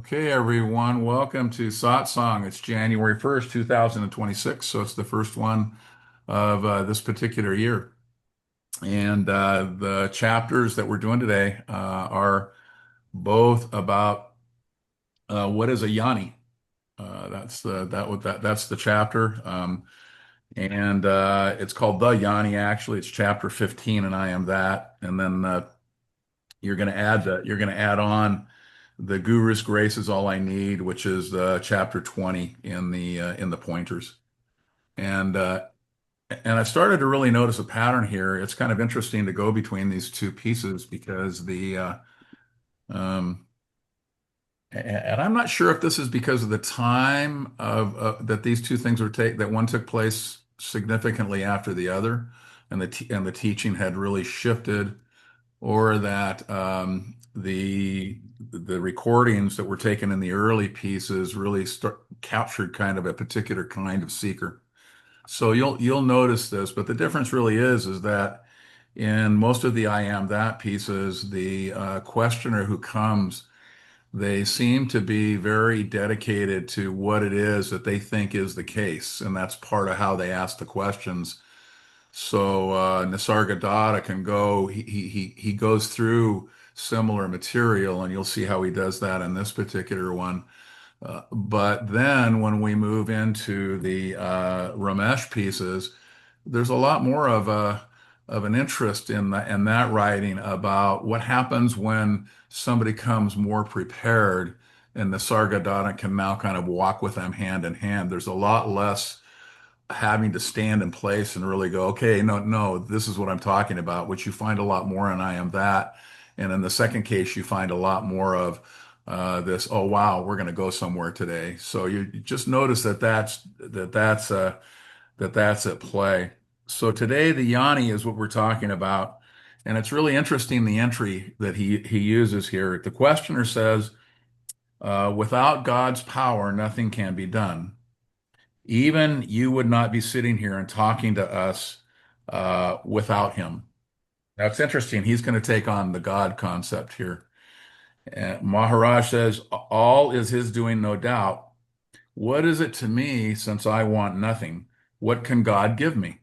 Okay, everyone, welcome to Satsang. It's January 1st, 2026, so it's the first one of this particular year. And the chapters that we're doing today are both about what is a Yanni. That's the chapter, and it's called the Yanni. Actually, it's chapter 15, and I am that. And then you're going to add on the Guru's grace is all I need, which is chapter 20 in the pointers. And and I've started to really notice a pattern here. It's kind of interesting to go between these two pieces because um, and I'm not sure if this is because of the time of that these two things were take that one took place significantly after the other, and the teaching had really shifted, or that the recordings that were taken in the early pieces really captured kind of a particular kind of seeker. So you'll notice this, but the difference really is that in most of the I am that pieces, the questioner who comes, they seem to be very dedicated to what it is that they think is the case, and that's part of how they ask the questions. So Nisargadatta can go. He goes through similar material, and you'll see how he does that in this particular one. But then when we move into the Ramesh pieces, there's a lot more of an interest in that writing about what happens when somebody comes more prepared, and the Sargadatta can now kind of walk with them hand in hand. There's a lot less having to stand in place and really go, okay, no, this is what I'm talking about, which you find a lot more in I Am That. And in the second case, you find a lot more of this, oh, wow, we're going to go somewhere today. So you just notice that that's at play. So today, the Yanni is what we're talking about. And it's really interesting, the entry that he uses here. The questioner says, without God's power, nothing can be done. Even you would not be sitting here and talking to us without him. That's interesting. He's going to take on the God concept here. Maharaj says, all is his doing, no doubt. What is it to me since I want nothing? What can God give me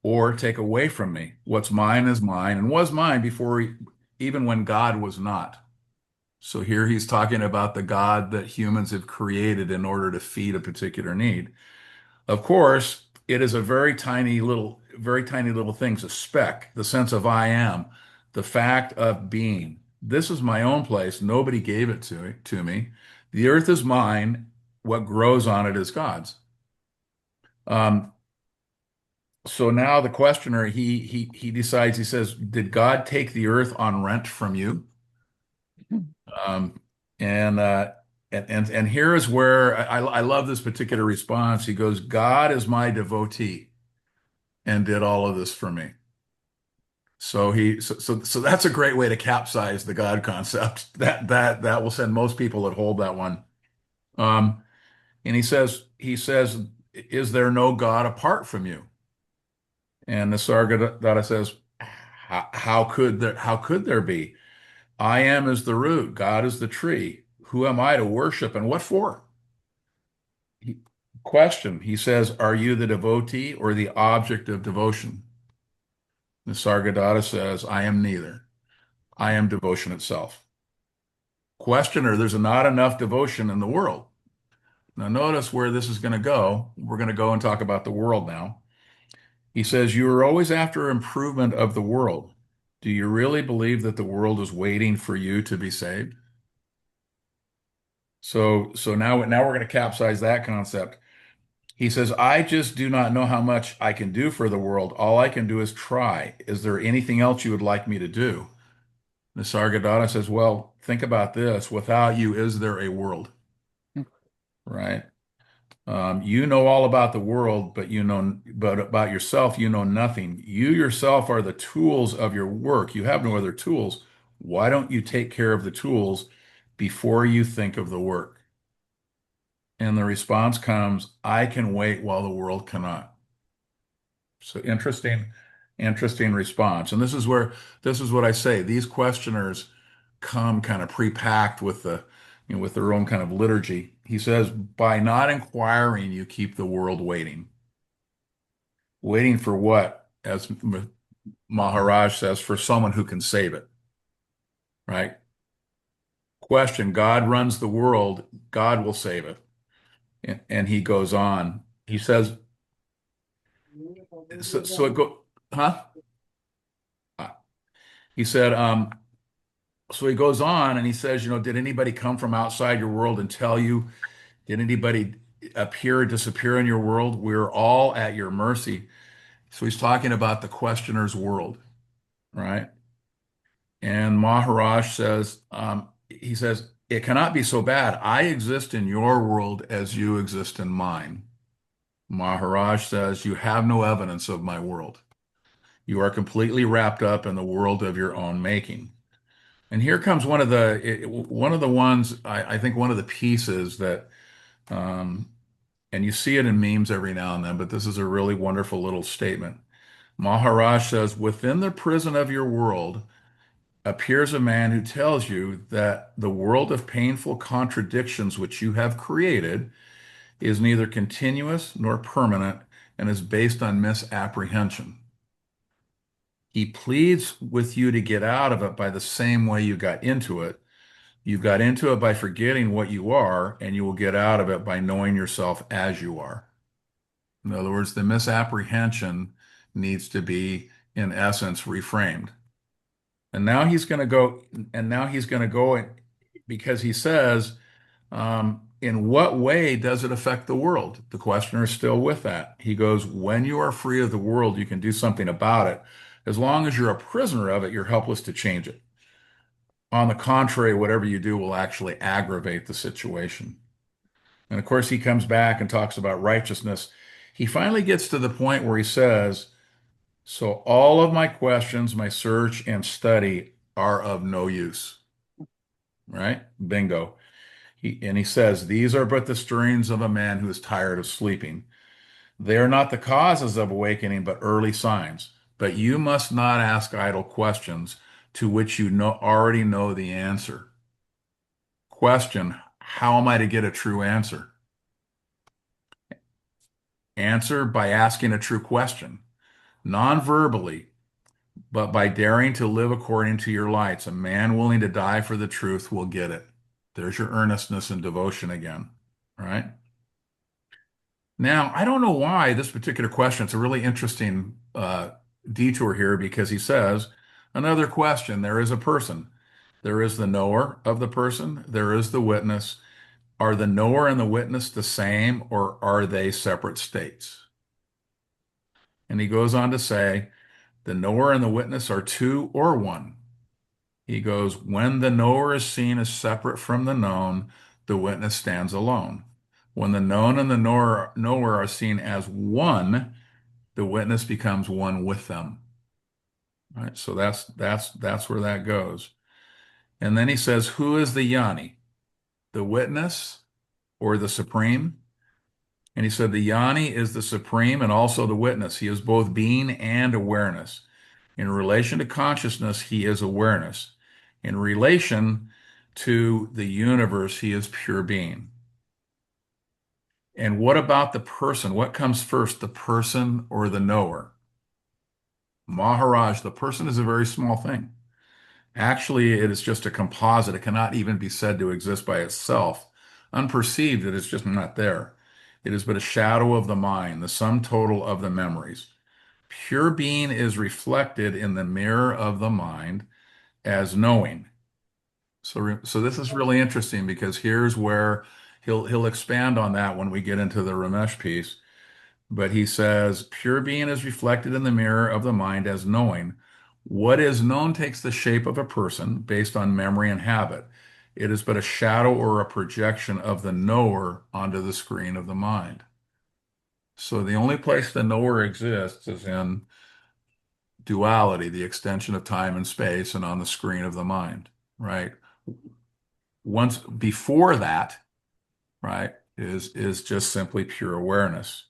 or take away from me? What's mine is mine and was mine before even when God was not. So here he's talking about the God that humans have created in order to feed a particular need. Of course, it is a very tiny little thing, it's a speck, the sense of I am, the fact of being. This is my own place. Nobody gave it to me. The earth is mine. What grows on it is God's. Um, so now the questioner, he decides, he says, did God take the earth on rent from you? Um, and and here is where I love this particular response. He goes, God is my devotee and did all of this for me. So that's a great way to capsize the God concept. That will send most people that hold that one. And he says, is there no God apart from you? And the Sargadatta says, how could there be? I am is the root, God is the tree. Who am I to worship and what for? He, Question, he says, are you the devotee or the object of devotion? The Sargadatta says, I am neither. I am devotion itself. Questioner, there's not enough devotion in the world. Now, notice where this is going to go. We're going to go and talk about the world now. He says, you are always after improvement of the world. Do you really believe that the world is waiting for you to be saved? So now we're going to capsize that concept. He says, I just do not know how much I can do for the world. All I can do is try. Is there anything else you would like me to do? Nisargadatta says, well, think about this. Without you, is there a world? Right? You know all about the world, but about yourself, you know nothing. You yourself are the tools of your work. You have no other tools. Why don't you take care of the tools before you think of the work? And the response comes, I can wait while the world cannot. So interesting response. And this is what I say. These questioners come kind of pre-packed with with their own kind of liturgy. He says, by not inquiring, you keep the world waiting. Waiting for what? As Maharaj says, for someone who can save it, right? Question, God runs the world, God will save it. And he goes on. He says, so it go, huh? He said, so he goes on and he says, did anybody come from outside your world and tell you? Did anybody appear or disappear in your world? We're all at your mercy. So he's talking about the questioner's world, right? And Maharaj says, he says, it cannot be so bad. I exist in your world as you exist in mine. Maharaj says, you have no evidence of my world. You are completely wrapped up in the world of your own making. And here comes one of the ones, I think one of the pieces that, um, and you see it in memes every now and then, but this is a really wonderful little statement. Maharaj says, within the prison of your world appears a man who tells you that the world of painful contradictions which you have created is neither continuous nor permanent and is based on misapprehension. He pleads with you to get out of it by the same way you got into it. You got into it by forgetting what you are, and you will get out of it by knowing yourself as you are. In other words, the misapprehension needs to be, in essence, reframed. And now he's going to go, and now he's going to go because he says, in what way does it affect the world? The questioner is still with that. He goes, when you are free of the world, you can do something about it. As long as you're a prisoner of it, you're helpless to change it. On the contrary, whatever you do will actually aggravate the situation. And of course, he comes back and talks about righteousness. He finally gets to the point where he says, so all of my questions, my search and study are of no use, right? Bingo. And he says, these are but the stirrings of a man who is tired of sleeping. They are not the causes of awakening, but early signs. But you must not ask idle questions to which you already know the answer. Question, how am I to get a true answer? Answer by asking a true question, non-verbally, but by daring to live according to your lights. A man willing to die for the truth will get it. There's your earnestness and devotion again, right? Now, I don't know why this particular question, it's a really interesting detour here because he says, another question, there is a person. There is the knower of the person. There is the witness. Are the knower and the witness the same, or are they separate states? And he goes on to say, the knower and the witness are two or one. He goes, when the knower is seen as separate from the known, the witness stands alone. When the known and the knower are seen as one, the witness becomes one with them. Right? So that's where that goes. And then he says, who is the Gnani? The witness or the supreme? And he said, the Gnani is the supreme and also the witness. He is both being and awareness. In relation to consciousness, he is awareness. In relation to the universe, he is pure being. And what about the person? What comes first, the person or the knower? Maharaj, the person is a very small thing. Actually, it is just a composite. It cannot even be said to exist by itself. Unperceived, it is just not there. It is but a shadow of the mind, the sum total of the memories. Pure being is reflected in the mirror of the mind as knowing. So this is really interesting because here's where he'll expand on that when we get into the Ramesh piece. But he says, pure being is reflected in the mirror of the mind as knowing. What is known takes the shape of a person based on memory and habit. It is but a shadow or a projection of the knower onto the screen of the mind. So the only place the knower exists is in duality, the extension of time and space, and on the screen of the mind, right? Once before that, right, is just simply pure awareness.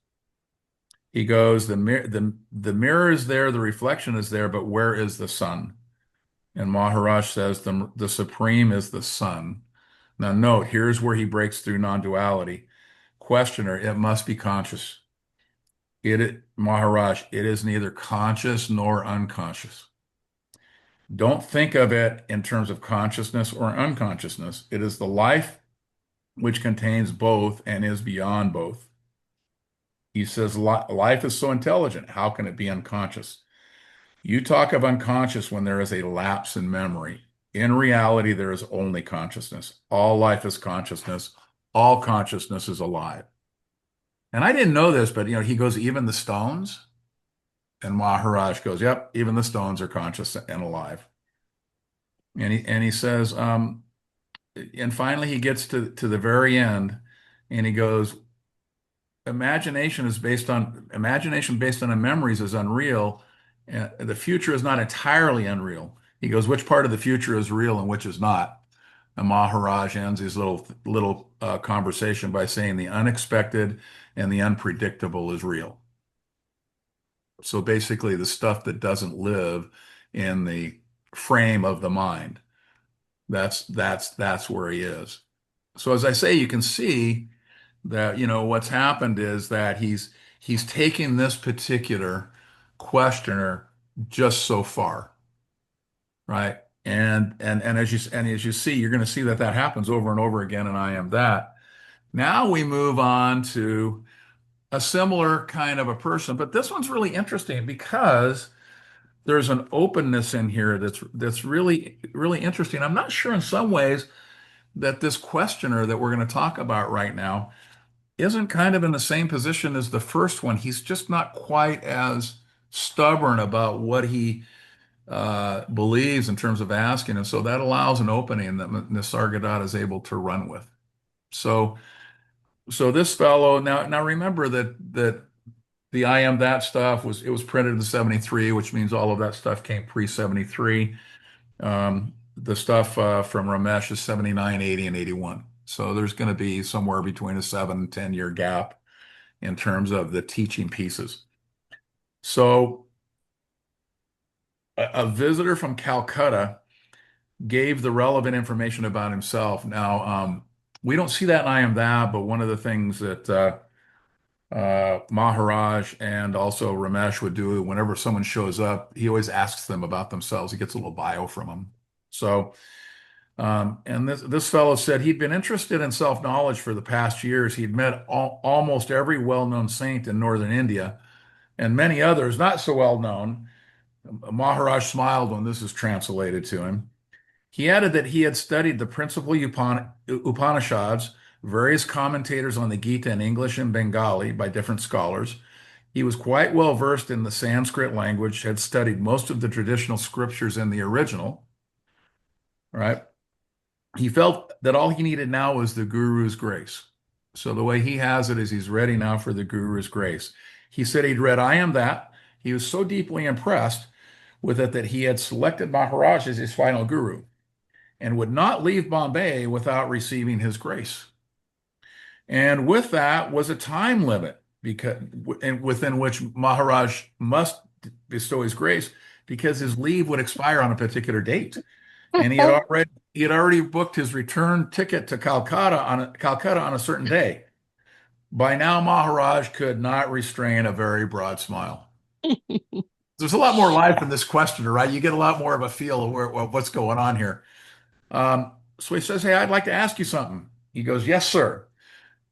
He goes, the mirror is there, the reflection is there, but where is the sun? And Maharaj says the supreme is the sun. Now, note, here's where he breaks through non-duality. Questioner, it must be conscious. Maharaj, it is neither conscious nor unconscious. Don't think of it in terms of consciousness or unconsciousness. It is the life which contains both and is beyond both. He says life is so intelligent. How can it be unconscious? You talk of unconscious when there is a lapse in memory. In reality, there is only consciousness. All life is consciousness. All consciousness is alive. And I didn't know this, but he goes, even the stones? And Maharaj goes, yep, even the stones are conscious and alive. And he says, and finally he gets to the very end, and he goes, imagination based on memories is unreal. The future is not entirely unreal. He goes, which part of the future is real and which is not? And Maharaj ends his little conversation by saying the unexpected and the unpredictable is real. So basically, the stuff that doesn't live in the frame of the mind, that's where he is. So as I say, you can see that what's happened is that he's taking this particular questioner just so far, right? And as you see, you're going to see that happens over and over again, and I am that. Now we move on to a similar kind of a person, but this one's really interesting because there's an openness in here that's really really interesting. I'm not sure in some ways that this questioner that we're going to talk about right now isn't kind of in the same position as the first one. He's just not quite as stubborn about what he believes in terms of asking, and so that allows an opening that Nisargadatta is able to run with. So, so this fellow now remember that the I am that stuff was printed in 73, which means all of that stuff came pre 73. The stuff from Ramesh is 79, 80, and 81. So there's going to be somewhere between a 7 and 10 year gap in terms of the teaching pieces. So a visitor from Calcutta gave the relevant information about himself. Now, we don't see that in I Am That, but one of the things that Maharaj and also Ramesh would do whenever someone shows up, he always asks them about themselves. He gets a little bio from them. So, and this fellow said he'd been interested in self-knowledge for the past years. He'd met almost every well-known saint in northern India and many others not so well known. Maharaj smiled when this is translated to him. He added that he had studied the principal Upanishads, various commentators on the Gita in English and Bengali by different scholars. He was quite well versed in the Sanskrit language, had studied most of the traditional scriptures in the original, right? He felt that all he needed now was the Guru's grace. So the way he has it is he's ready now for the Guru's grace. He said he'd read I Am That. He was so deeply impressed with it that he had selected Maharaj as his final guru and would not leave Bombay without receiving his grace. And with that was a time limit because within which Maharaj must bestow his grace because his leave would expire on a particular date. And he had already booked his return ticket to Calcutta on a certain day. By now, Maharaj could not restrain a very broad smile. There's a lot more life in this questioner, right? You get a lot more of a feel of what's going on here. So he says, "Hey, I'd like to ask you something." He goes, "Yes, sir."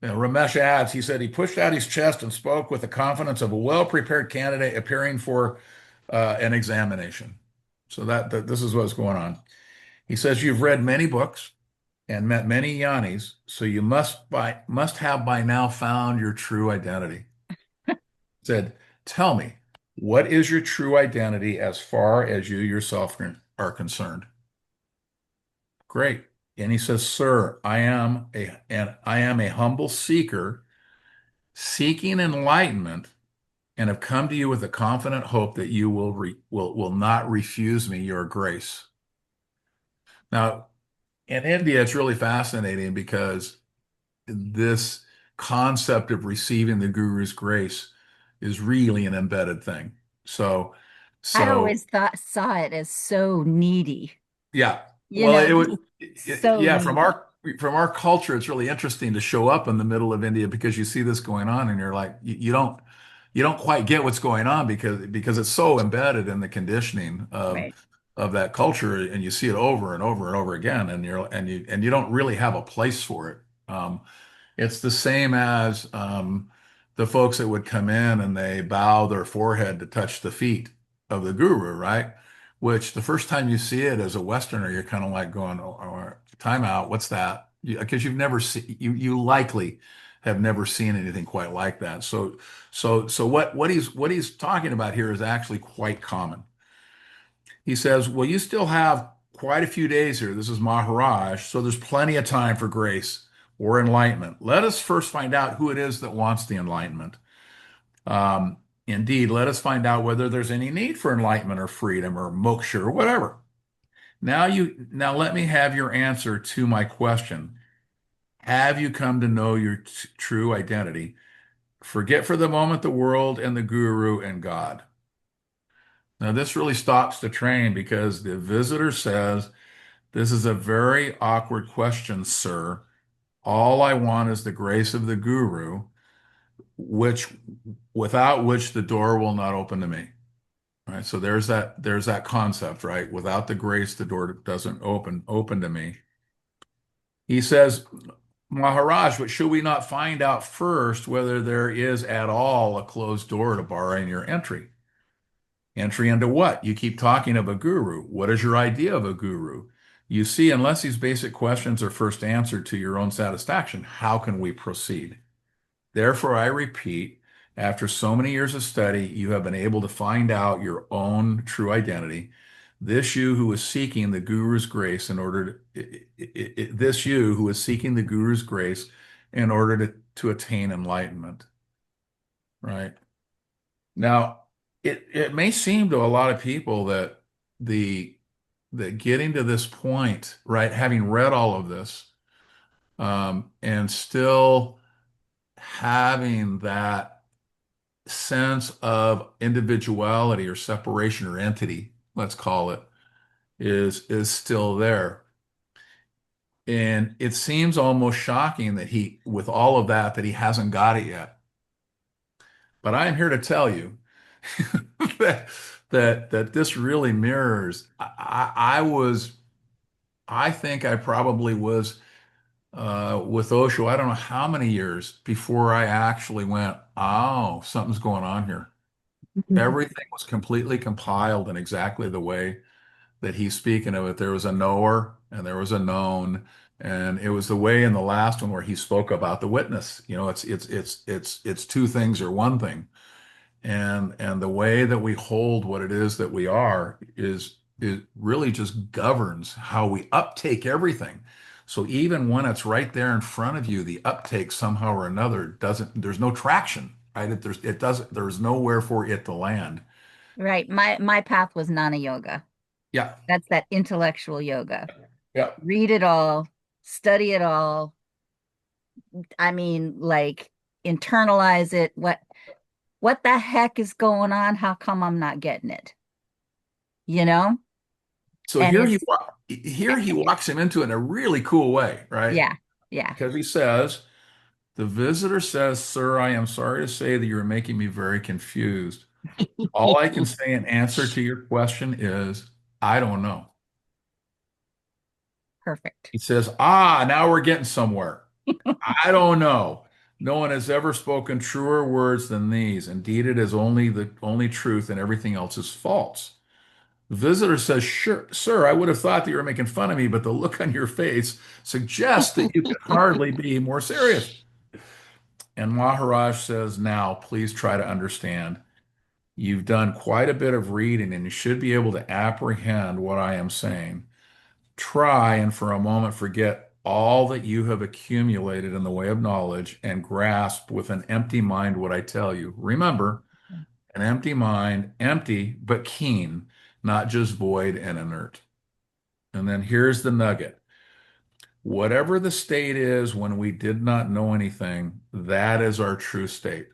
Ramesh adds, he said he pushed out his chest and spoke with the confidence of a well-prepared candidate appearing for an examination. So that this is what's going on. He says, "You've read many books and met many Yanis, so you must have by now found your true identity." He said, "Tell me, what is your true identity as far as you yourself are concerned?" Great. And he says, "Sir, I am a humble seeker seeking enlightenment and have come to you with a confident hope that you will not refuse me your grace." Now, in India, it's really fascinating because this concept of receiving the guru's grace is really an embedded thing. So, I so always saw it as so needy, yeah. Well, it was, just so yeah, from our needy. from our culture, it's really interesting to show up in the middle of India because you see this going on and you're like, you don't quite get what's going on because it's so embedded in the conditioning Right. of that culture, and you see it over and over and over again, and you don't really have a place for it. It's the same as the folks that would come in and they bow their forehead to touch the feet of the guru, right? Which the first time you see it as a Westerner, you're kind of like going, oh, time out, what's that? Because you've never seen, you likely have never seen anything quite like that. So what he's talking about here is actually quite common. He says, well, you still have quite a few days here. This is Maharaj, so there's plenty of time for grace or enlightenment. Let us first find out who it is that wants the enlightenment. Indeed, let us find out whether there's any need for enlightenment or freedom or moksha or whatever. Now let me have your answer to my question. Have you come to know your true identity? Forget for the moment the world and the guru and God. Now, this really stops the train because the visitor says, this is a very awkward question, sir. All I want is the grace of the guru, which without which the door will not open to me. Right? So there's that concept, right? Without the grace, the door doesn't open to me. He says, Maharaj, but should we not find out first whether there is at all a closed door to barring your entry? Entry into what? You keep talking of a guru. What is your idea of a guru? You see, unless these basic questions are first answered to your own satisfaction, how can we proceed? Therefore, I repeat, after so many years of study, you have been able to find out your own true identity. This you who is seeking the guru's grace in order this you who is seeking the guru's grace in order to attain enlightenment, right? Now, it may seem to a lot of people that the that getting to this point, right, having read all of this, and still having that sense of individuality or separation or entity, let's call it, is still there. And it seems almost shocking that with all of that, that he hasn't got it yet. But I am here to tell you that that this really mirrors. I think I probably was with Osho. I don't know how many years before I actually went, oh, something's going on here. Everything was completely compiled in exactly the way that he's speaking of it. There was a knower and there was a known, and it was the way in the last one where he spoke about the witness. You know, it's two things or one thing, and the way that we hold what it is that we are is it really just governs how we uptake everything. So even when it's right there in front of you, the uptake somehow or another doesn't, there's no traction, right? It doesn't, there's nowhere for it to land. Right. My path was Gnana yoga. Yeah. That's that intellectual yoga. Yeah. Read it all, study it all. I mean, like internalize it. What the heck is going on? How come I'm not getting it? You know? So And it's here he walks him into it in a really cool way, right? yeah, yeah. Because he says, the visitor says, sir, I am sorry to say that you're making me very confused. All I can say in answer to your question is, I don't know. Perfect. He says, ah, now we're getting somewhere. I don't know. No one has ever spoken truer words than these. Indeed, it is only the only truth and everything else is false. The visitor says, sure, sir, I would have thought that you were making fun of me, but the look on your face suggests that you could hardly be more serious. And Maharaj says, now, please try to understand. You've done quite a bit of reading and you should be able to apprehend what I am saying. Try and for a moment forget all that you have accumulated in the way of knowledge and grasp with an empty mind what I tell you. Remember, an empty mind, empty but keen, not just void and inert. And then here's the nugget. Whatever the state is when we did not know anything, that is our true state.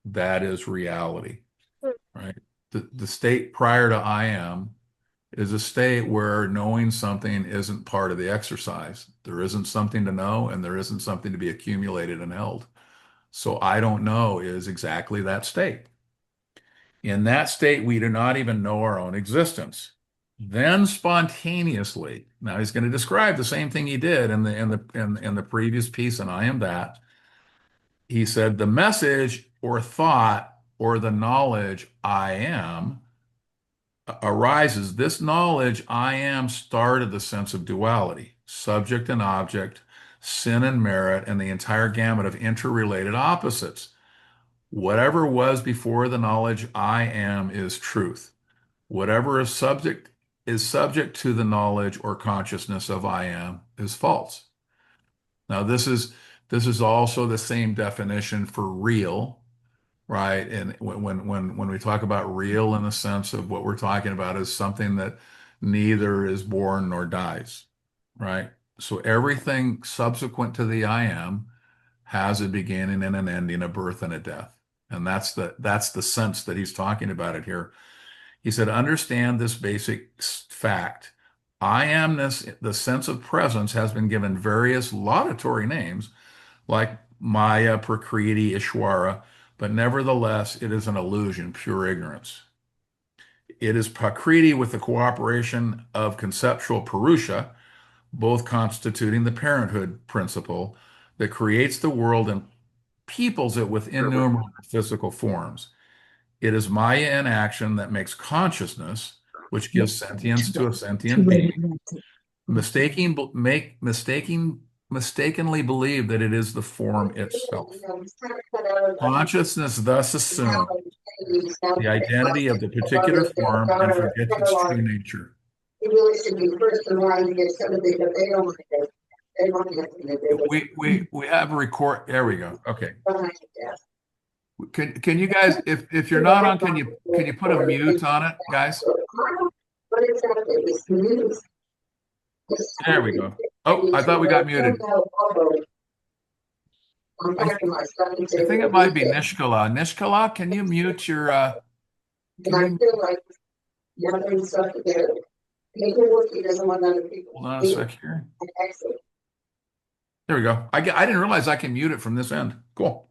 That is reality, right? The state prior to I am is a state where knowing something isn't part of the exercise. There isn't something to know, and there isn't something to be accumulated and held. So I don't know is exactly that state. In that state, we do not even know our own existence. Then spontaneously, now he's going to describe the same thing he did in the previous piece, and I am that. He said, the message or thought or the knowledge I am arises. This knowledge I am started the sense of duality, subject and object, sin and merit, and the entire gamut of interrelated opposites. Whatever was before the knowledge I am is truth. Whatever is subject to the knowledge or consciousness of I am is false. Now this is also the same definition for real, right? And when we talk about real in the sense of what we're talking about is something that neither is born nor dies, right? So everything subsequent to the I am has a beginning and an ending, a birth and a death. And that's the sense that he's talking about it here. He said, understand this basic fact. I amness, the sense of presence, has been given various laudatory names like Maya, Prakriti, Ishwara, but nevertheless, it is an illusion, pure ignorance. It is Prakriti with the cooperation of conceptual Purusha, both constituting the parenthood principle that creates the world and peoples it with innumerable physical forms. It is Maya in action that makes consciousness, which gives sentience to a sentient being, mistakenly believe that it is the form itself. Consciousness thus assumes the identity of the particular form and forgets its true nature. It really should be first in line to get somebody, but they don't want to. They want to. We have a record. There we go. Okay. Behind the desk. Can you guys, if you're not on, can you put a mute on it, guys? But exactly, it's news. There we go. Oh, I thought we got muted. I think it might be Nishkala. Nishkala, can you mute your And I feel like gathering stuff together. Paperwork, he doesn't want other people. hold on a sec here. Excellent. There we go. I didn't realize I can mute it from this end. Cool.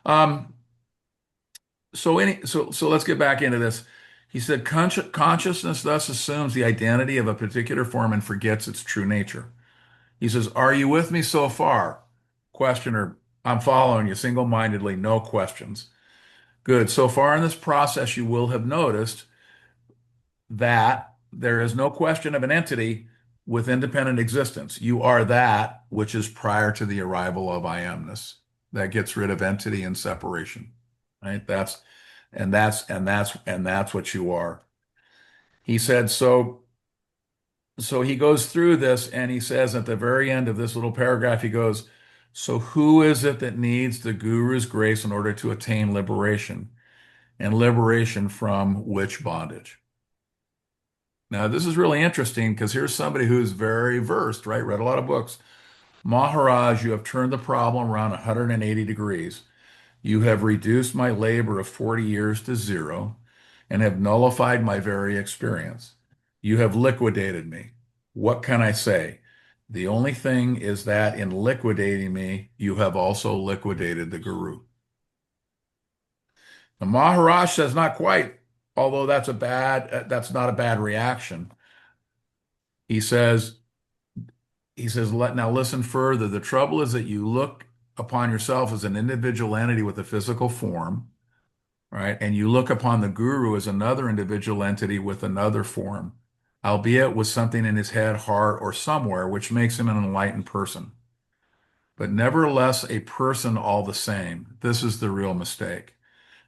Um, so let's get back into this. He said consciousness thus assumes the identity of a particular form and forgets its true nature. He says, are you with me so far? Questioner, I'm following you single-mindedly, no questions. Good. So far in this process, you will have noticed that there is no question of an entity with independent existence. You are that which is prior to the arrival of I amness. That gets rid of entity and separation, right? That's what you are. He said, so he goes through this and he says at the very end of this little paragraph, he goes, so who is it that needs the guru's grace in order to attain liberation? And liberation from which bondage? Now, this is really interesting because here's somebody who's very versed, right? Read a lot of books. Maharaj, you have turned the problem around 180 degrees. You have reduced my labor of 40 years to zero and have nullified my very experience. You have liquidated me. What can I say? The only thing is that in liquidating me, you have also liquidated the guru. The Maharaj says not quite, although that's not a bad reaction. He says, now listen further. The trouble is that you look upon yourself as an individual entity with a physical form, right? And you look upon the guru as another individual entity with another form, albeit with something in his head, heart, or somewhere, which makes him an enlightened person. But nevertheless, a person all the same. This is the real mistake.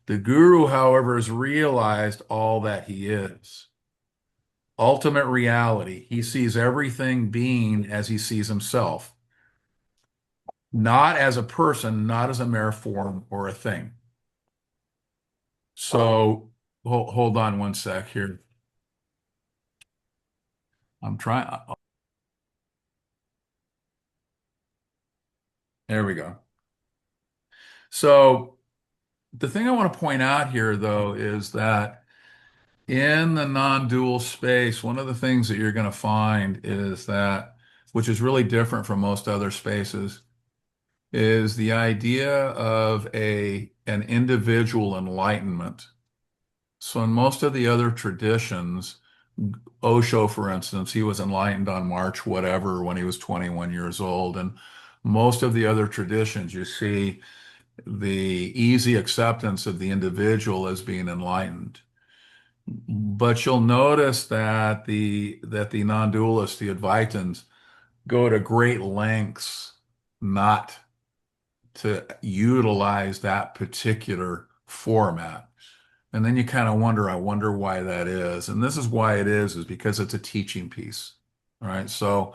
The guru, however, has realized all that he is. Ultimate reality. He sees everything being as he sees himself, not as a person, not as a mere form or a thing. So hold on one sec here. I'm trying. There we go. So the thing I want to point out here, though, is that In the non-dual space, one of the things that you're going to find is that, which is really different from most other spaces, is the idea of an individual enlightenment. So in most of the other traditions, Osho, for instance, he was enlightened on March whatever when he was 21 years old. And most of the other traditions, you see the easy acceptance of the individual as being enlightened. But you'll notice that the non-dualists, the Advaitins, go to great lengths not to utilize that particular format. And then you kind of wonder, I wonder why that is. And this is why it is because it's a teaching piece. All right. So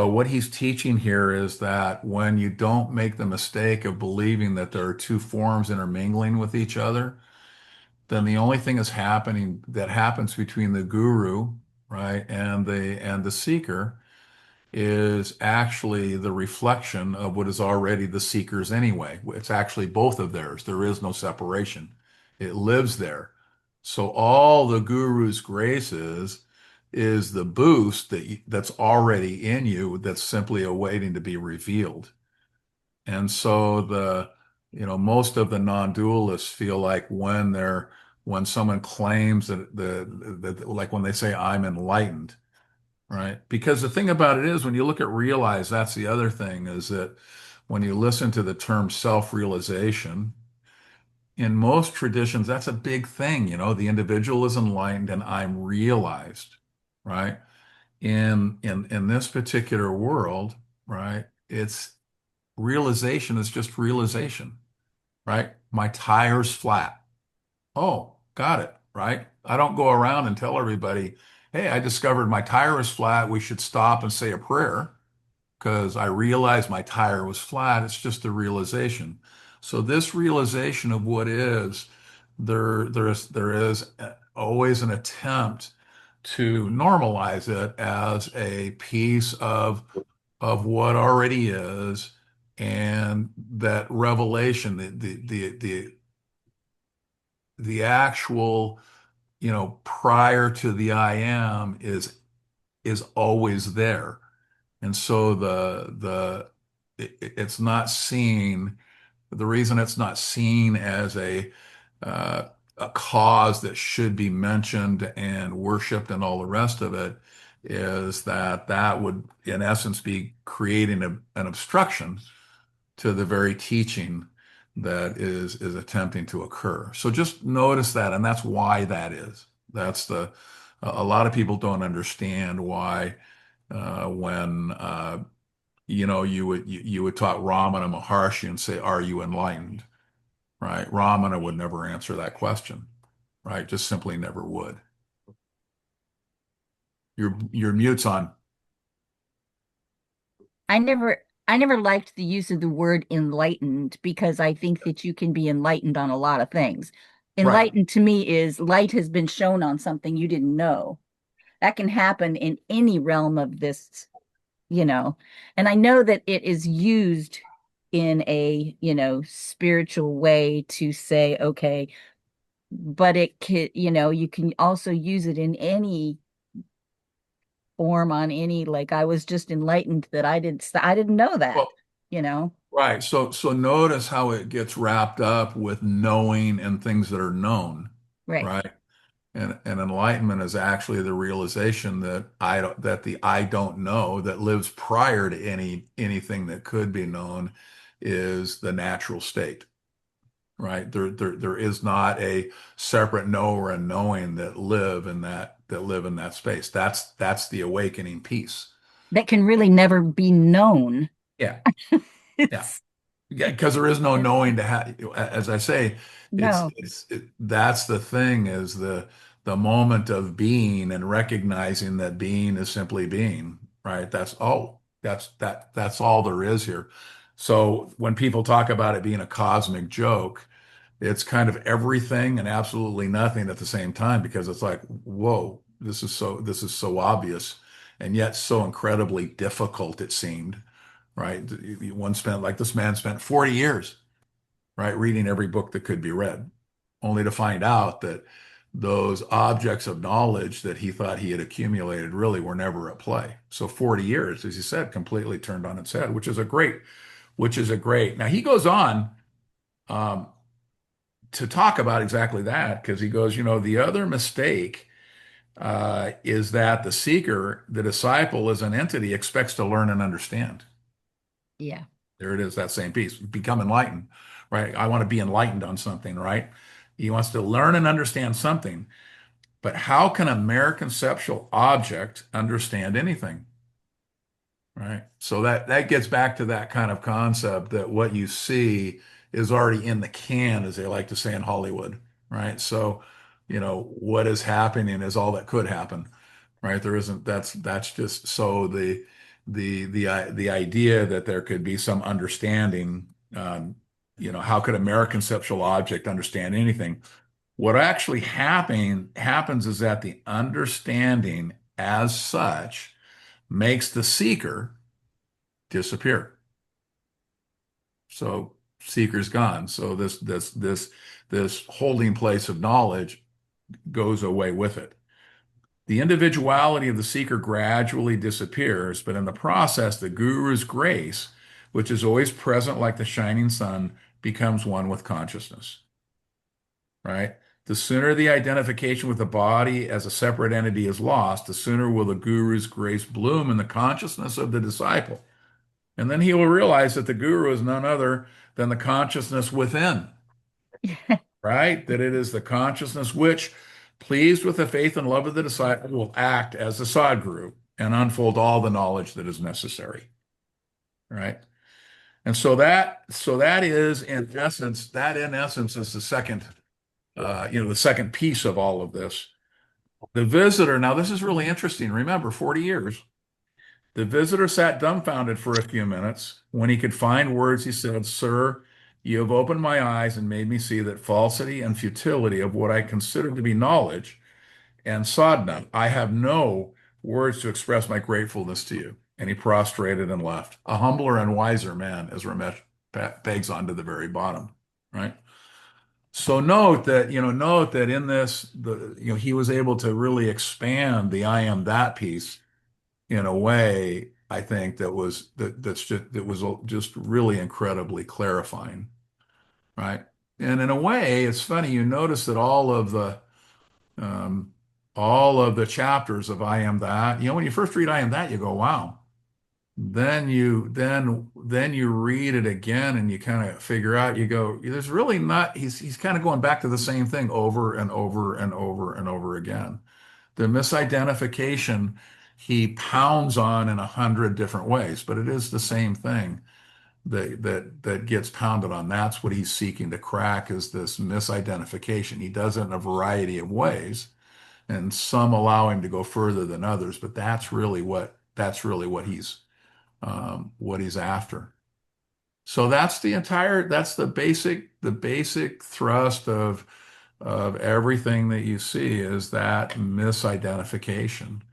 what he's teaching here is that when you don't make the mistake of believing that there are two forms intermingling with each other, then the only thing that happens between the guru, right, and the seeker is actually the reflection of what is already the seeker's anyway. It's actually both of theirs. There is no separation. It lives there. So all the guru's grace is the boost that's already in you that's simply awaiting to be revealed. And so most of the non-dualists feel like when someone claims that like when they say I'm enlightened, right? Because the thing about it is when you look at realize, that's the other thing is that when you listen to the term self-realization, in most traditions, that's a big thing. The individual is enlightened and I'm realized, right? In this particular world, right? It's realization is just realization, right? My tire's flat. Oh, got it, right? I don't go around and tell everybody, hey, I discovered my tire is flat. We should stop and say a prayer because I realized my tire was flat. It's just a realization. So this realization of what is, there is always an attempt to normalize it as a piece of what already is, and that revelation, the actual, prior to the I am is always there. And so it's not seen, the reason it's not seen as uh, a cause that should be mentioned and worshiped and all the rest of it is that would in essence be creating an obstruction to the very teaching that is attempting to occur. So just notice that, and that's why that is. That's a lot of people don't understand why when you would talk Ramana Maharshi and say, "Are you enlightened?" Right? Ramana would never answer that question, right? Just simply never would. Your mute's on. I never liked the use of the word enlightened because I think that you can be enlightened on a lot of things. Right. Enlightened to me is light has been shown on something you didn't know. That can happen in any realm of this, you know. And I know that it is used in a, spiritual way to say, okay, but it can, you can also use it in any form on any, like I was just enlightened that I didn't know that, Well, you know. right. So notice how it gets wrapped up with knowing and things that are known, Right. right? And enlightenment is actually the realization that the I don't know that lives prior to anything that could be known is the natural state, right? There is not a separate knower and knowing that live in that space. That's the awakening piece. That can really never be known. Yeah. Yeah. It's Yeah, because there is no knowing to have, as I say, no. that's the thing is the moment of being and recognizing that being is simply being, right? That's all there is here. So when people talk about it being a cosmic joke, it's kind of everything and absolutely nothing at the same time because it's like, whoa, this is so obvious and yet so incredibly difficult it seemed, right? One spent like this man spent 40 years, right, reading every book that could be read, only to find out those objects of knowledge that he thought he had accumulated really were never at play. So 40 years, as you said, completely turned on its head, which is a great. Now he goes on um, to talk about exactly that because he goes, the other mistake is that the seeker, the disciple, as an entity, expects to learn and understand. Yeah. There it is, that same piece. Become enlightened, right? I want to be enlightened on something, right? He wants to learn and understand something. But how can a mere conceptual object understand anything? Right. So that gets back to that kind of concept that what you see is already in the can, as they like to say in Hollywood. Right. So, what is happening is all that could happen. Right. There isn't, that's just so the idea that there could be some understanding, how could a mere conceptual object understand anything? What actually happens is that the understanding as such makes the seeker disappear. So seeker's gone. So this holding place of knowledge goes away with it. The individuality of the seeker gradually disappears, but in the process, the guru's grace, which is always present like the shining sun, becomes one with consciousness. Right? The sooner the identification with the body as a separate entity is lost, the sooner will the guru's grace bloom in the consciousness of the disciple. And then he will realize that the guru is none other than the consciousness within, right? That it is the consciousness which, pleased with the faith and love of the disciple, will act as the Sadguru and unfold all the knowledge that is necessary, right? And so that is in essence is the second, the second piece of all of this. The visitor, now this is really interesting. Remember, 40 years. The visitor sat dumbfounded for a few minutes. When he could find words, he said, "Sir, you have opened my eyes and made me see that falsity and futility of what I consider to be knowledge and sadhana. I have no words to express my gratefulness to you." And he prostrated and left. A humbler and wiser man, as Ramesh pegs on to the very bottom, right? So note that in this, he was able to really expand the I am that piece in a way, I think that was just really incredibly clarifying, right? And in a way, it's funny, you notice that um, all of the chapters of I am that, when you first read I am that, you go, wow. Then you read it again and you kind of figure out, you go, there's really not, he's kind of going back to the same thing over and over and over and over again. The misidentification he pounds on in 100 different ways, but it is the same thing that gets pounded on. That's what he's seeking to crack, is this misidentification. He does it in a variety of ways, and some allow him to go further than others, but that's really what he's after. So that's the basic thrust of everything that you see, is that misidentification.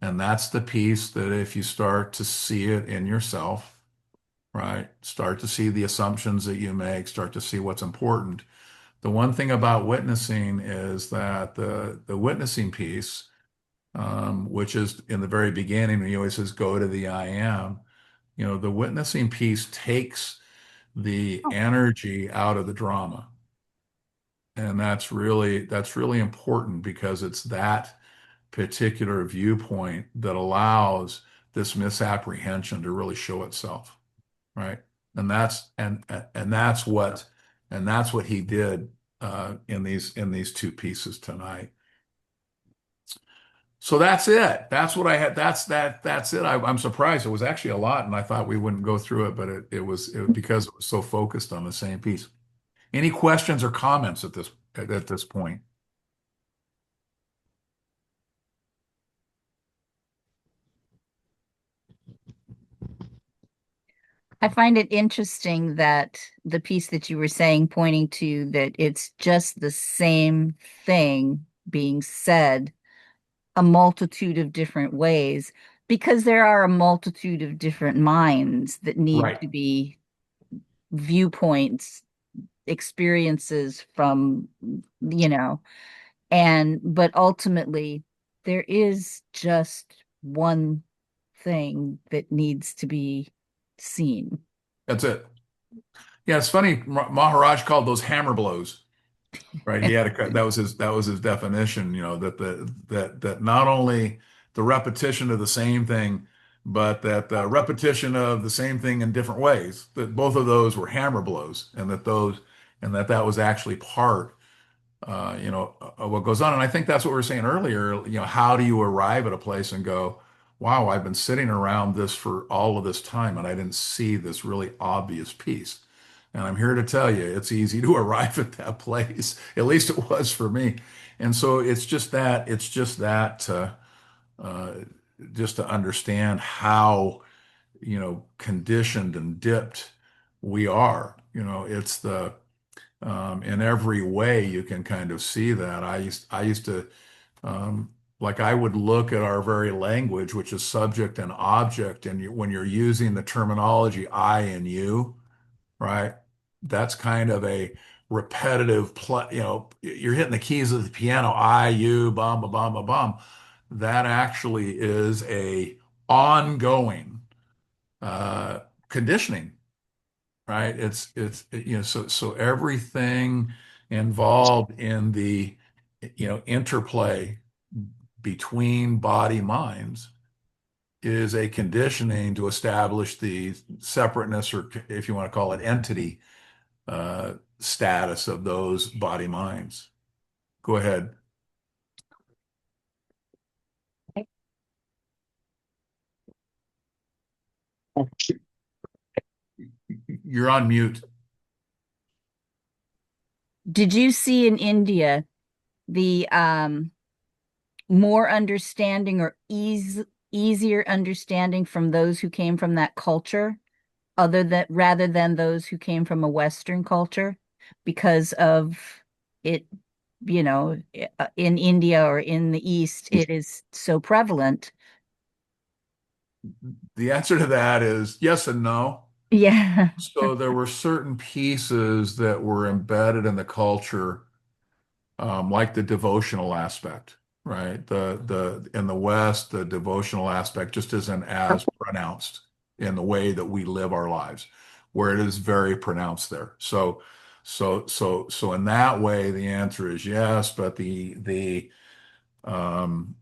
And that's the piece that if you start to see it in yourself, right, start to see the assumptions that you make, start to see what's important. The one thing about witnessing is that the witnessing piece, which is in the very beginning, when he always says, go to the I am, the witnessing piece takes the energy out of the drama. And that's really important, because it's that particular viewpoint that allows this misapprehension to really show itself, right? And that's what he did in these two pieces tonight. So that's it. That's what I had. That's it. I'm surprised. It was actually a lot, and I thought we wouldn't go through it, but it was because it was so focused on the same piece. Any questions or comments at this point? I find it interesting that the piece that you were saying, pointing to that it's just the same thing being said a multitude of different ways, because there are a multitude of different minds that need Right. to be viewpoints, experiences from, you know, But ultimately, there is just one thing that needs to be seen. That's it. Yeah, it's funny. Maharaj called those hammer blows, right? He had a that was his definition. That that not only the repetition of the same thing, but that the repetition of the same thing in different ways. That both of those were hammer blows, and that was actually part of what goes on. And I think that's what we were saying earlier. How do you arrive at a place and go, wow, I've been sitting around this for all of this time and I didn't see this really obvious piece. And I'm here to tell you, it's easy to arrive at that place. At least it was for me. And so it's just that, uh, just to understand how, conditioned and dipped we are. It's in every way you can kind of see that. I used to like I would look at our very language, which is subject and object, and when you're using the terminology I and you, right? That's kind of a repetitive play. You're hitting the keys of the piano, I, you, bum, ba, bum, ba, bum. That actually is a ongoing uh, conditioning, right? So everything involved in the interplay between body minds is a conditioning to establish the separateness, or if you want to call it entity, status of those body minds. Go ahead. You're on mute. Did you see in India the more understanding or easier understanding from those who came from that culture, other than rather than those who came from a Western culture, because of it, in India or in the East, it is so prevalent. The answer to that is yes and no. Yeah. So there were certain pieces that were embedded in the culture, like the devotional aspect, right? The in the West, the devotional aspect just isn't as pronounced in the way that we live our lives, where it is very pronounced there. So in that way, the answer is yes, but um,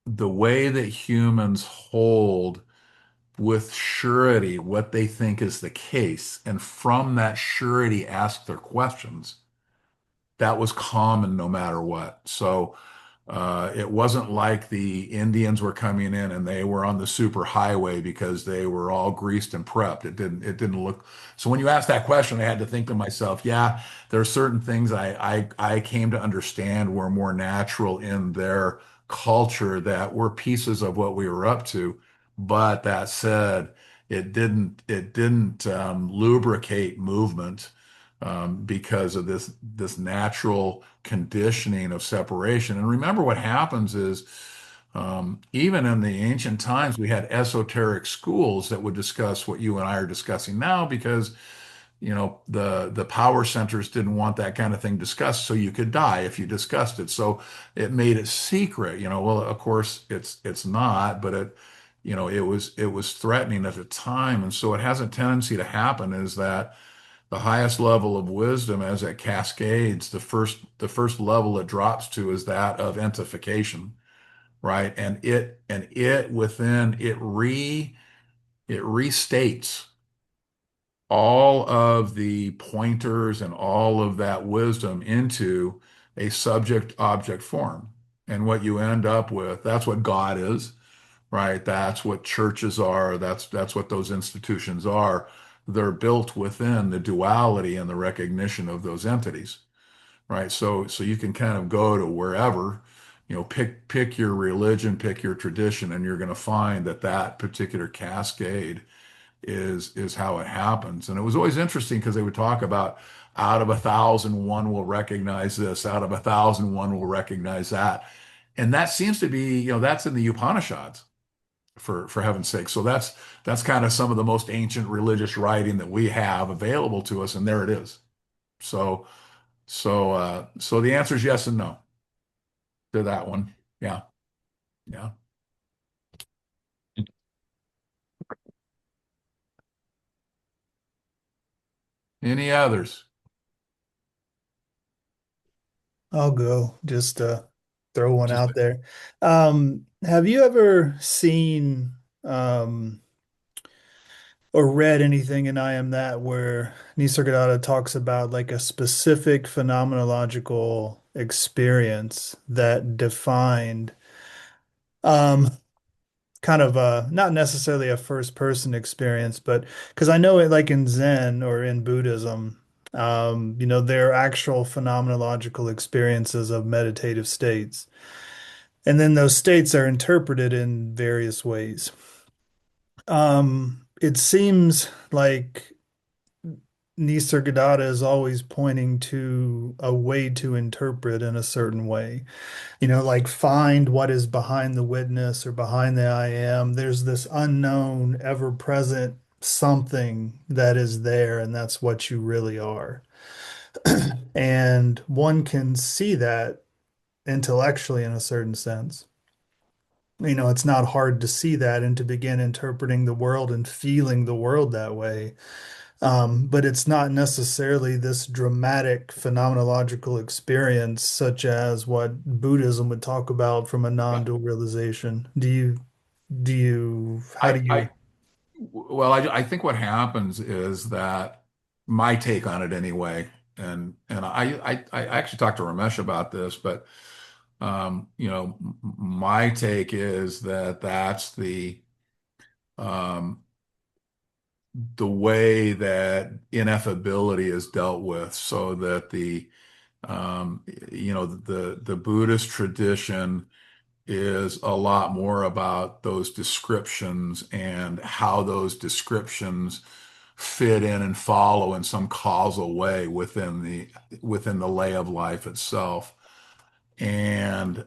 the way that humans hold with surety what they think is the case, and from that surety ask their questions, that was common no matter what. So it wasn't like the Indians were coming in and they were on the super highway because they were all greased and prepped. It didn't look. So when you asked that question, I had to think to myself, yeah, there are certain things I came to understand were more natural in their culture that were pieces of what we were up to. But that said, it didn't lubricate movement because of this natural conditioning of separation. And remember, what happens is even in the ancient times, we had esoteric schools that would discuss what you and I are discussing now, because the power centers didn't want that kind of thing discussed, so you could die if you discussed it. So it made it secret. Well, of course it's not, but it was threatening at the time, and so it has a tendency to happen is that the highest level of wisdom, as it cascades, the first level it drops to is that of entification, right? And it within it restates all of the pointers and all of that wisdom into a subject object form. And what you end up with, that's what God is, right? That's what churches are. That's what those institutions are. They're built within the duality and the recognition of those entities, right? So you can kind of go to wherever, pick your religion, pick your tradition, and you're going to find that particular cascade is how it happens. And it was always interesting because they would talk about out of 1,000, one will recognize this, out of 1,000, one will recognize that. And that seems to be, that's in the Upanishads, for heaven's sake. So that's kind of some of the most ancient religious writing that we have available to us, and there it is. So the answer is yes and no. to that one. Yeah, yeah. Any others? I'll go. Just throw one Just out there. Have you ever seen or read anything in I Am That where Nisargadatta talks about like a specific phenomenological experience that defined um kind of not necessarily a first person experience, but because I know it like in Zen or in Buddhism, there are actual phenomenological experiences of meditative states. And then those states are interpreted in various ways. It seems like Nisargadatta is always pointing to a way to interpret in a certain way. Like find what is behind the witness or behind the I am. There's this unknown, ever present something that is there, and that's what you really are. And one can see that intellectually in a certain sense. It's not hard to see that and to begin interpreting the world and feeling the world that way. But it's not necessarily this dramatic phenomenological experience, such as what Buddhism would talk about from a non-dual realization. How do you? I well, I think what happens is that my take on it anyway, and I actually talked to Ramesh about this, but my take is that that's um, the way that ineffability is dealt with, so that um, the Buddhist tradition is a lot more about those descriptions and how those descriptions fit in and follow in some causal way within the lay of life itself. And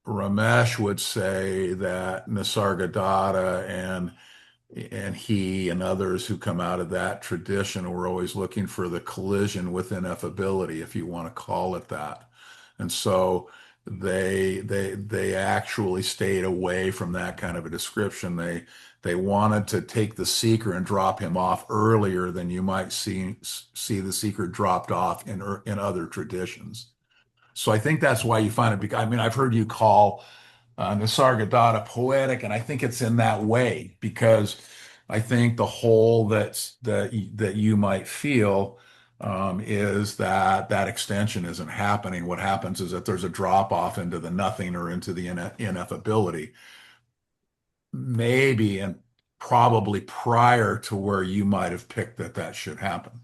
Ramesh would say that Nisargadatta and he and others who come out of that tradition were always looking for the collision with ineffability, if you want to call it that. And so they actually stayed away from that kind of a description. They wanted to take the seeker and drop him off earlier than you might see the seeker dropped off in other traditions. So I think that's why you find it. I mean, I've heard you call Nisargadatta poetic, and I think it's in that way because I think the whole that you might feel is that that extension isn't happening. What happens is that there's a drop off into the nothing or into the ineffability, maybe and probably prior to where you might have picked that should happen,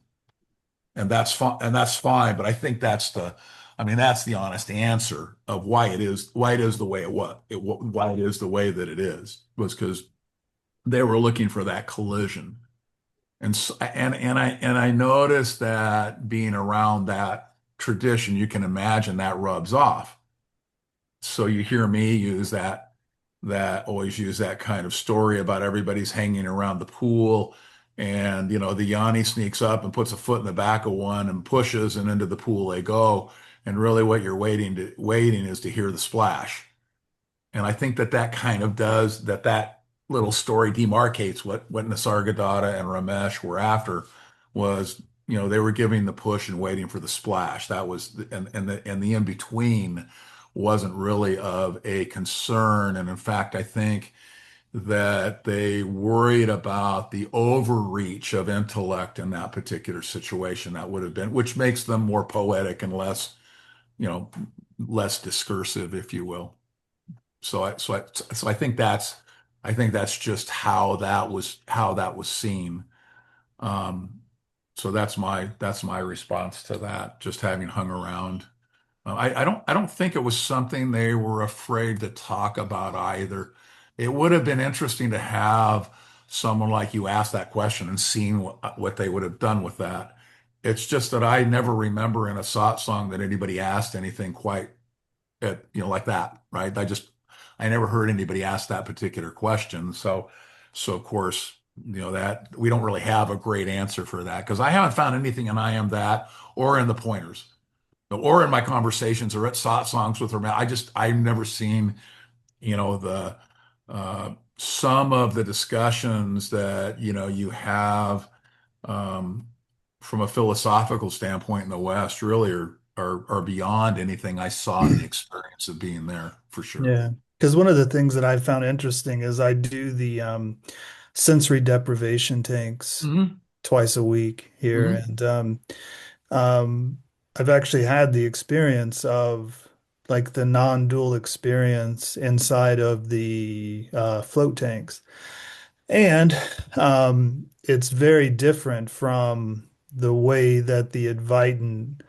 and that's fine. And that's fine. But I think I mean, that's the honest answer of why it is the way it was, why it is the way that it is, was because they were looking for that collision. And I noticed that being around that tradition, you can imagine that rubs off. So you hear me always use that kind of story about everybody's hanging around the pool, and the Yanni sneaks up and puts a foot in the back of one and pushes, and into the pool they go. And really what you're waiting is to hear the splash. And I think that kind of does that little story demarcates what Nisargadatta and Ramesh were after. Was they were giving the push and waiting for the splash. That was and the in between wasn't really of a concern. And in fact, I think that they worried about the overreach of intellect in that particular situation. That would have been, which makes them more poetic and you know less discursive, if you will. So I think that's just how that was seen. Um, so that's my response to that. Just having hung around, I don't think it was something they were afraid to talk about either. It would have been interesting to have someone like you ask that question and seeing what they would have done with that. It's just that I never remember in a satsang that anybody asked anything quite like that, right? I never heard anybody ask that particular question. So of course, that we don't really have a great answer for that because I haven't found anything in I Am That or in the pointers. or in my conversations or at satsangs with her. I've never seen, the some of the discussions that, you have um, from a philosophical standpoint in the West really are beyond anything I saw in the experience of being there, for sure. Yeah. Because one of the things that I found interesting is I do the sensory deprivation tanks Hmm. twice a week here. Hmm. And um, I've actually had the experience of like the non-dual experience inside of the float tanks. And it's very different from the way that the Advaitin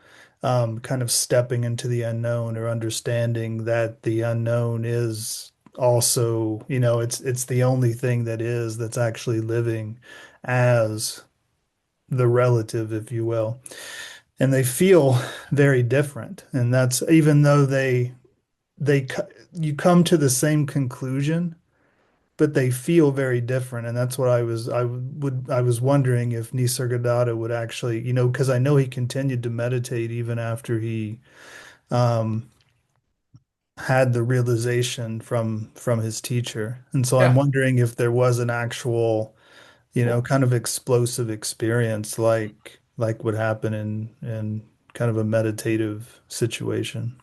kind of stepping into the unknown or understanding that the unknown is also, it's the only thing that is that's actually living as the relative, if you will. And they feel very different. And that's even though they you come to the same conclusion, but they feel very different. And that's what I was wondering if Nisargadatta would actually, because I know he continued to meditate even after he um had the realization from his teacher. And so I'm Yeah. wondering if there was an actual, Well, kind of explosive experience like would happen in kind of a meditative situation.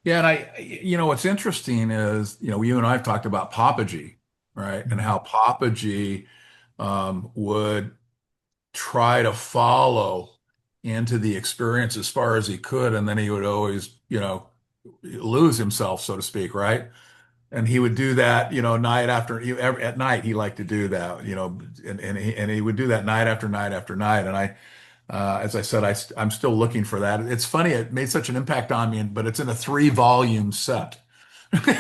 yeah, and what's interesting is, you and I have talked about Papaji, right? And Mhm. how Papaji would try to follow into the experience as far as he could, and then he would always, lose himself, so to speak, right? And he would do that, night after at night he liked to do that, and he would do that night after night after night. And as I said, I'm still looking for that. It's funny, it made such an impact on me, but it's in a 3-volume set.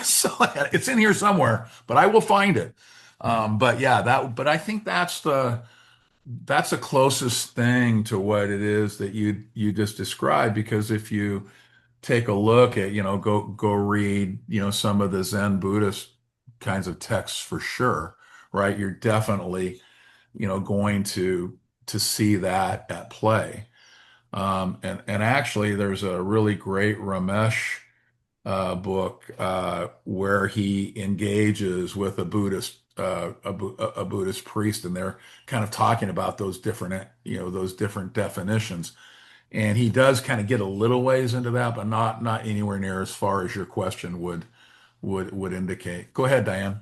So it's in here somewhere, but I will find it. But yeah, but I think that's the closest thing to what it is that you just described. Because if you take a look at, go read, some of the Zen Buddhist kinds of texts for sure, right? You're definitely, going to see that at play. And actually, there's a really great Ramesh book where he engages with a Buddhist priest, and they're kind of talking about those different definitions. And he does kind of get a little ways into that, but not anywhere near as far as your question would indicate. Go ahead, Diane.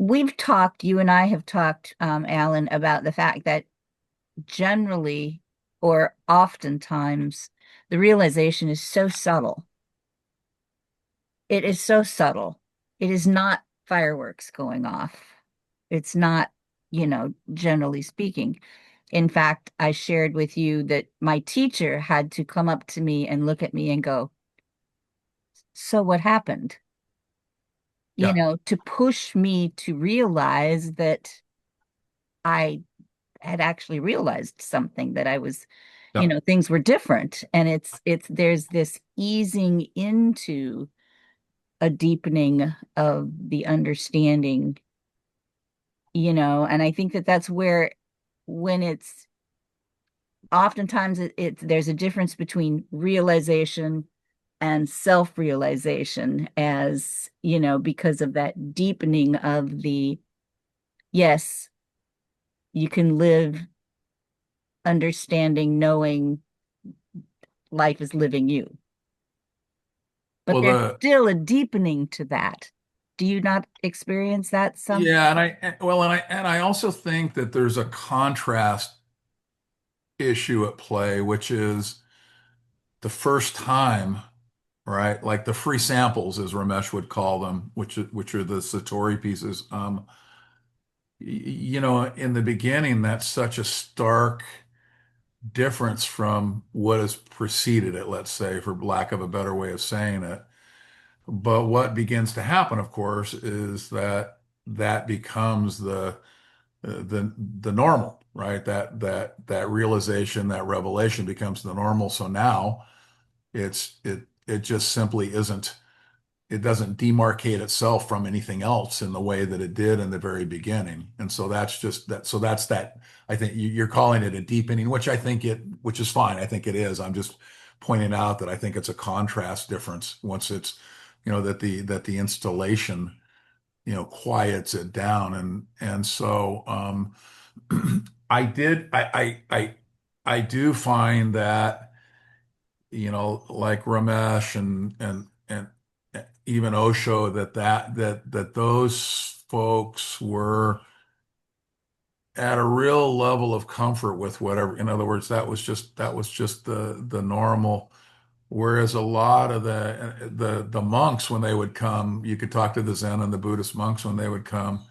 You and I have talked, Alan, about the fact that generally or oftentimes the realization is so subtle. It is so subtle. It is not fireworks going off. It's not, generally speaking. In fact, I shared with you that my teacher had to come up to me and look at me and go, "So what happened?" Yeah. To push me to realize that I had actually realized something, that I was, Yeah. things were different. And there's this easing into a deepening of the understanding, and I think that that's where, when it's oftentimes there's a difference between realization and self-realization, as because of that deepening of the, yes, you can live understanding, knowing life is living you. But Well, there's still a deepening to that. Do you not experience that some? yeah, and I also think that there's a contrast issue at play, which is the first time, right? Like the free samples, as Ramesh would call them, which are the Satori pieces. In the beginning, that's such a stark difference from what has preceded it, let's say, for lack of a better way of saying it. But what begins to happen, of course, is that becomes the normal, right? That realization, that revelation becomes the normal. So now it just simply isn't. It doesn't demarcate itself from anything else in the way that it did in the very beginning. And so that's just that. So that's that. I think you're calling it a deepening, which is fine. I think it is. I'm just pointing out that I think it's a contrast difference once it's, that the installation, quiets it down. And so I did I do find that, like Ramesh and even Osho, that those folks were at a real level of comfort with whatever. In other words, that was just the normal. Whereas a lot of the monks, when they would come, you could talk to the Zen and the Buddhist monks when they would come,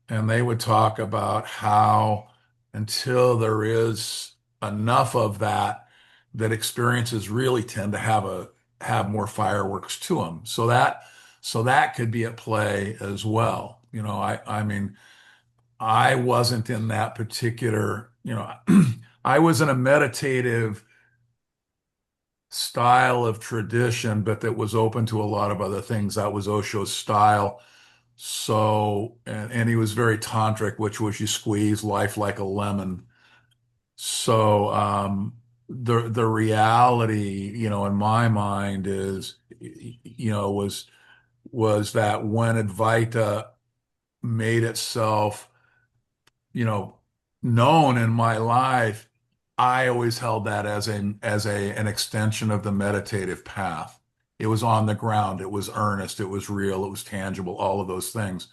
and they would talk about how until there is enough of that, that experiences really tend to have more fireworks to them. So that could be at play as well. I mean, I wasn't in that particular, I was in a meditative style of tradition, but that was open to a lot of other things. That was Osho's style. So, and he was very tantric, which was you squeeze life like a lemon. So, the reality, in my mind is, was that when Advaita made itself, you know, known in my life, I always held that an extension of the meditative path. It was on the ground, it was earnest, it was real, it was tangible, all of those things.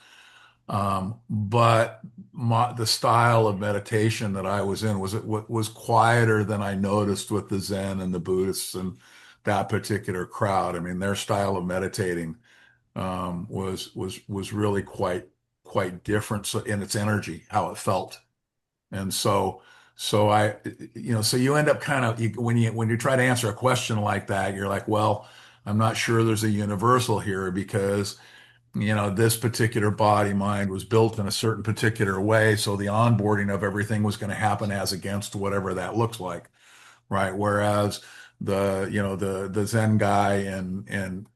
But the style of meditation that I was in was quieter than I noticed with the Zen and the Buddhists and that particular crowd. I mean, their style of meditating was really quite different, so in its energy, how it felt. And so you end up kind of, when you try to answer a question like that, you're like, well, I'm not sure there's a universal here because, this particular body mind was built in a certain particular way. So the onboarding of everything was going to happen as against whatever that looks like, right? Whereas the Zen guy in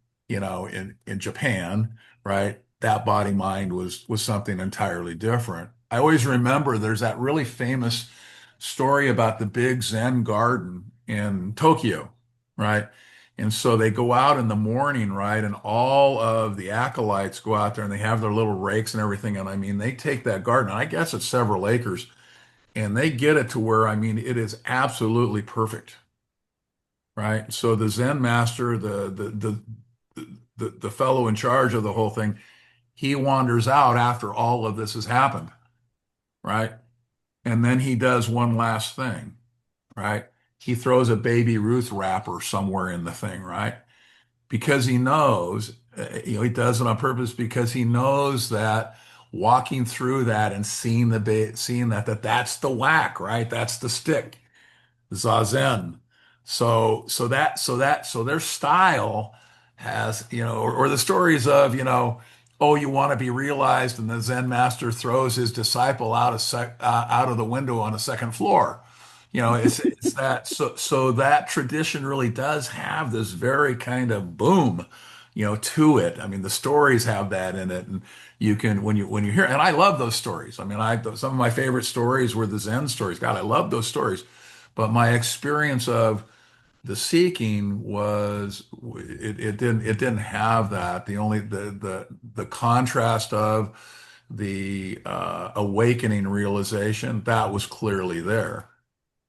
Japan, right? That body mind was something entirely different. I always remember there's that really famous story about the big Zen garden in Tokyo, right? And so they go out in the morning, right? And all of the acolytes go out there and they have their little rakes and everything. And I mean, they take that garden, I guess it's several acres, and they get it to where, I mean, it is absolutely perfect, right? So the Zen master, the fellow in charge of the whole thing, he wanders out after all of this has happened, right? And then he does one last thing, right? He throws a Baby Ruth wrapper somewhere in the thing, right? Because he knows, he does it on purpose because he knows that walking through that and seeing that's the whack, right? That's the stick. Zazen. So their style has, or the stories of, oh, you want to be realized, and the Zen master throws his disciple out of the window on the second floor. It's that, so that tradition really does have this very kind of boom, to it. I mean, the stories have that in it, and you can when you hear, and I love those stories. I mean, some of my favorite stories were the Zen stories. God, I love those stories. But my experience of the seeking was it didn't have that. The contrast of the awakening realization that was clearly there.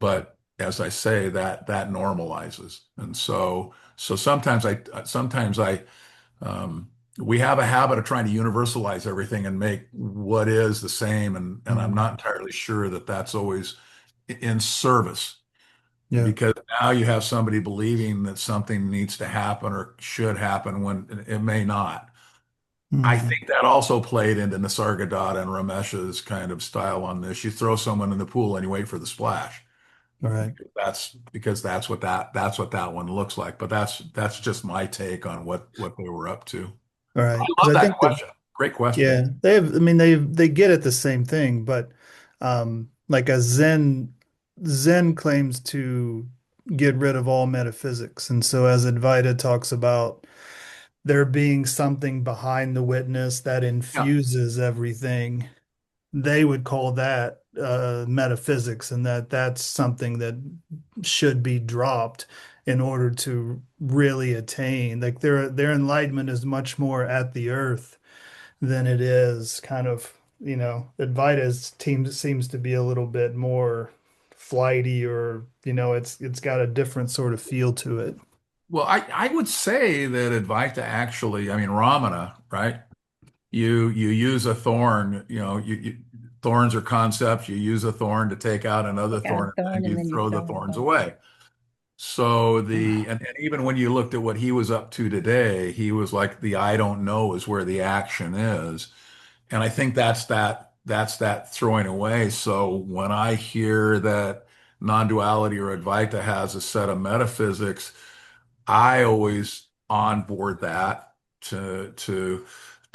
But as I say, that normalizes, and so sometimes I we have a habit of trying to universalize everything and make what is the same, and I'm Mm. not entirely sure that that's always in service Yeah. because now you have somebody believing that something needs to happen or should happen when it may not. I Mm. think that also played into Nisargadatta and Ramesh's kind of style on this. You throw someone in the pool and you wait for the splash. All right. That's what that one looks like. But that's just my take on what they were up to. All I right. Because love I that think that, question. Great question. yeah, they have, I mean, they get at the same thing, but like a Zen claims to get rid of all metaphysics. And so as Advaita talks about there being something behind the witness that Yeah. infuses everything, they would call that metaphysics, and that's something that should be dropped in order to really attain. Like their enlightenment is much more at the earth than it is kind of, Advaita's team seems to be a little bit more flighty, or it's got a different sort of feel to it. Well, I would say that Advaita actually, I mean, Ramana, right? You use a thorn, thorns are concepts. You use a thorn to take out another Got a thorn, and thorn then and you then you throw the throw it thorns away. away. So and even when you looked at what he was up to today, he was like the I don't know is where the action is. And I think that's that throwing away. So when I hear that non-duality or Advaita has a set of metaphysics, I always onboard that to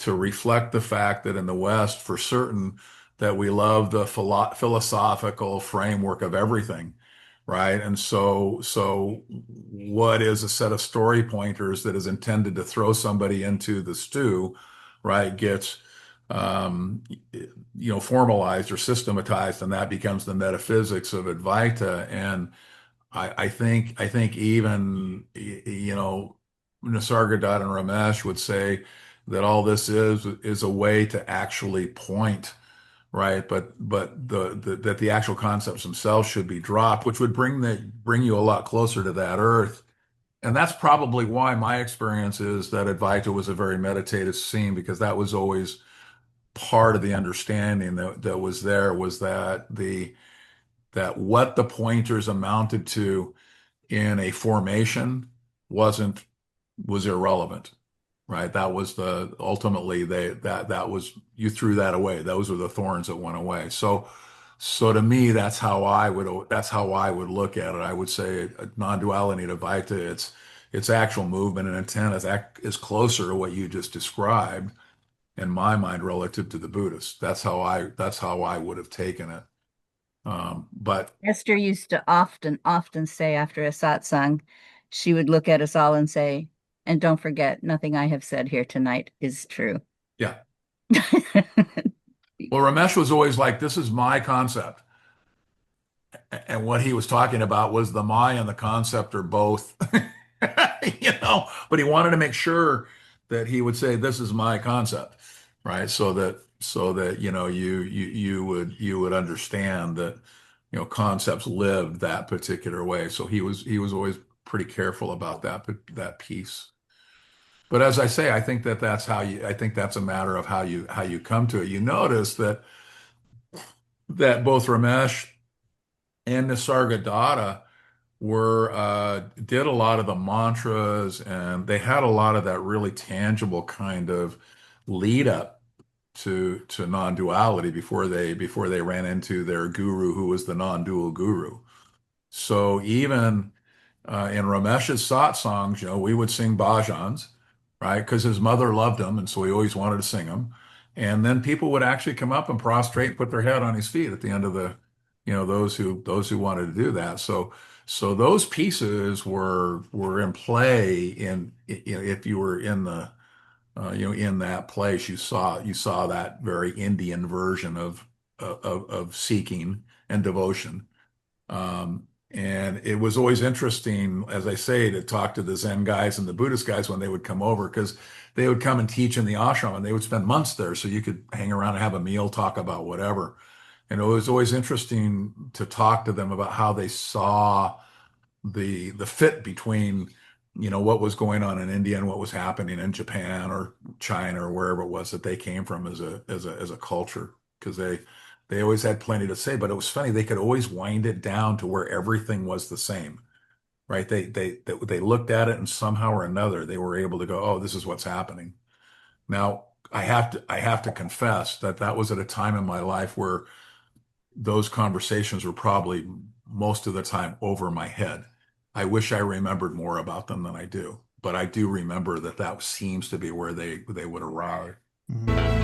reflect the fact that in the West, for certain, that we love the philosophical framework of everything, right? And so what is a set of story pointers that is intended to throw somebody into the stew, right, gets um, formalized or systematized, and that becomes the metaphysics of Advaita. And I think even Nisargadatta and Ramesh would say that all this is a way to actually point, right? But that the actual concepts themselves should be dropped, which would bring you a lot closer to that earth. And that's probably why my experience is that Advaita was a very meditative scene, because that was always part of the understanding that was there, was that what the pointers amounted to in a formation wasn't was irrelevant, right? That was the ultimately that was, you threw that away. Those were the thorns that went away. So to me, that's how I would look at it. I would say non-duality to Advaita, its actual movement and intent is closer to what you just described in my mind relative to the Buddhists. That's how I would have taken it. But Esther used to often say after a satsang, she would look at us all and say, and don't forget, nothing I have said here tonight is true. yeah, well, Ramesh was always like, this is my concept. And what he was talking about was the my and the concept are both, but he wanted to make sure that he would say, this is my concept, right? So that you would understand that concepts lived that particular way. So he was always pretty careful about that piece. But as I say, I think I think that's a matter of how you come to it. You notice that both Ramesh and Nisargadatta did a lot of the mantras, and they had a lot of that really tangible kind of lead up to non-duality before they ran into their guru, who was the non-dual guru. So even in Ramesh's satsangs, we would sing bhajans, right? Because his mother loved him, and so he always wanted to sing them. And then people would actually come up and prostrate and put their head on his feet at the end of those who wanted to do that. So those pieces were in play if you were in in that place, you saw that very Indian version of seeking and devotion. And it was always interesting, as I say, to talk to the Zen guys and the Buddhist guys when they would come over, because they would come and teach in the ashram, and they would spend months there. So you could hang around and have a meal, talk about whatever. And it was always interesting to talk to them about how they saw the fit between what was going on in India and what was happening in Japan or China or wherever it was that they came from as a culture, because they always had plenty to say. But it was funny, they could always wind it down to where everything was the same, right? They looked at it, and somehow or another they were able to go, oh, this is what's happening. Now I have to confess that was at a time in my life where those conversations were probably most of the time over my head. I wish I remembered more about them than I do, but I do remember that seems to be where they would arrive. Mhm.